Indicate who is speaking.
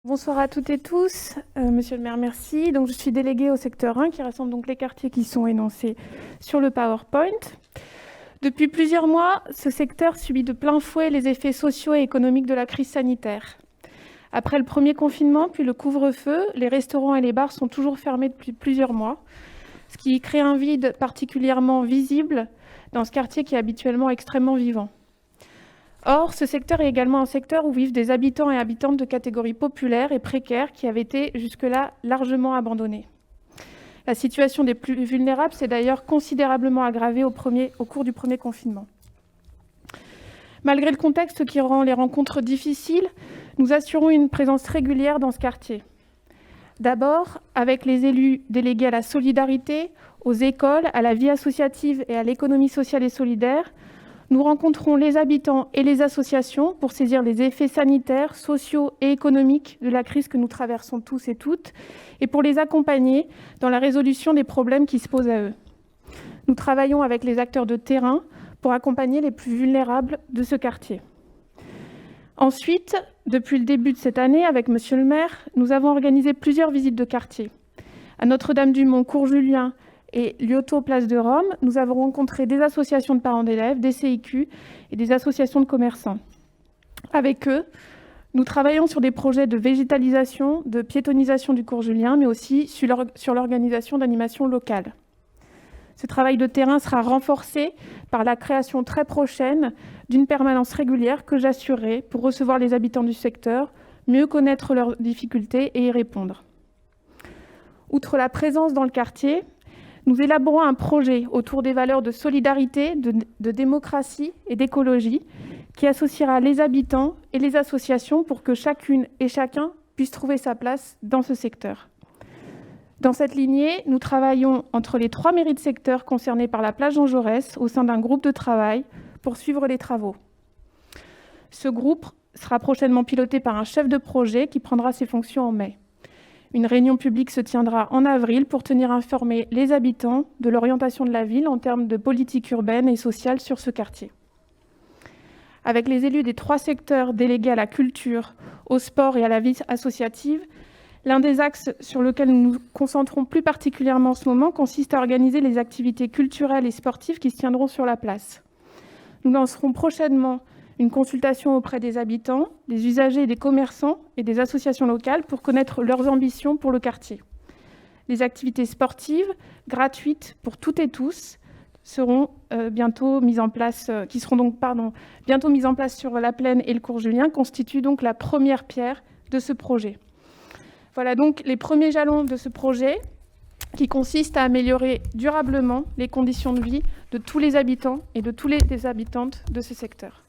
Speaker 1: Bonsoir à toutes et tous. Monsieur le maire, merci. Donc, je suis déléguée au secteur 1 qui rassemble donc les quartiers qui sont énoncés sur le PowerPoint. Depuis plusieurs mois, ce secteur subit de plein fouet les effets sociaux et économiques de la crise sanitaire. Après le premier confinement, puis le couvre-feu, les restaurants et les bars sont toujours fermés depuis plusieurs mois, ce qui crée un vide particulièrement visible dans ce quartier qui est habituellement extrêmement vivant. Or, ce secteur est également un secteur où vivent des habitants et habitantes de catégories populaires et précaires qui avaient été jusque-là largement abandonnés. La situation des plus vulnérables s'est d'ailleurs considérablement aggravée au cours du premier confinement. Malgré le contexte qui rend les rencontres difficiles, nous assurons une présence régulière dans ce quartier. D'abord, avec les élus délégués à la solidarité, aux écoles, à la vie associative et à l'économie sociale et solidaire, nous rencontrons les habitants et les associations pour saisir les effets sanitaires, sociaux et économiques de la crise que nous traversons tous et toutes et pour les accompagner dans la résolution des problèmes qui se posent à eux. Nous travaillons avec les acteurs de terrain pour accompagner les plus vulnérables de ce quartier. Ensuite, depuis le début de cette année, avec Monsieur le maire, nous avons organisé plusieurs visites de quartier. À Notre-Dame-du-Mont, Cours Julien et Liotto, place de Rome, nous avons rencontré des associations de parents d'élèves, des CIQ et des associations de commerçants. Avec eux, nous travaillons sur des projets de végétalisation, de piétonisation du Cours Julien, mais aussi sur l'organisation d'animations locales. Ce travail de terrain sera renforcé par la création très prochaine d'une permanence régulière que j'assurerai pour recevoir les habitants du secteur, mieux connaître leurs difficultés et y répondre. Outre la présence dans le quartier, nous élaborons un projet autour des valeurs de solidarité, de démocratie et d'écologie qui associera les habitants et les associations pour que chacune et chacun puisse trouver sa place dans ce secteur. Dans cette lignée, nous travaillons entre les 3 mairies de secteur concernées par la place Jean Jaurès au sein d'un groupe de travail pour suivre les travaux. Ce groupe sera prochainement piloté par un chef de projet qui prendra ses fonctions en mai. Une réunion publique se tiendra en avril pour tenir informer les habitants de l'orientation de la ville en termes de politique urbaine et sociale sur ce quartier. Avec les élus des 3 secteurs délégués à la culture, au sport et à la vie associative, l'un des axes sur lequel nous nous concentrons plus particulièrement en ce moment consiste à organiser les activités culturelles et sportives qui se tiendront sur la place. Nous lancerons prochainement une consultation auprès des habitants, des usagers et des commerçants et des associations locales pour connaître leurs ambitions pour le quartier. Les activités sportives, gratuites pour toutes et tous, seront bientôt mises en place sur la Plaine et le Cours Julien, constituent donc la première pierre de ce projet. Voilà donc les premiers jalons de ce projet qui consiste à améliorer durablement les conditions de vie de tous les habitants et de toutes les habitantes de ce secteur.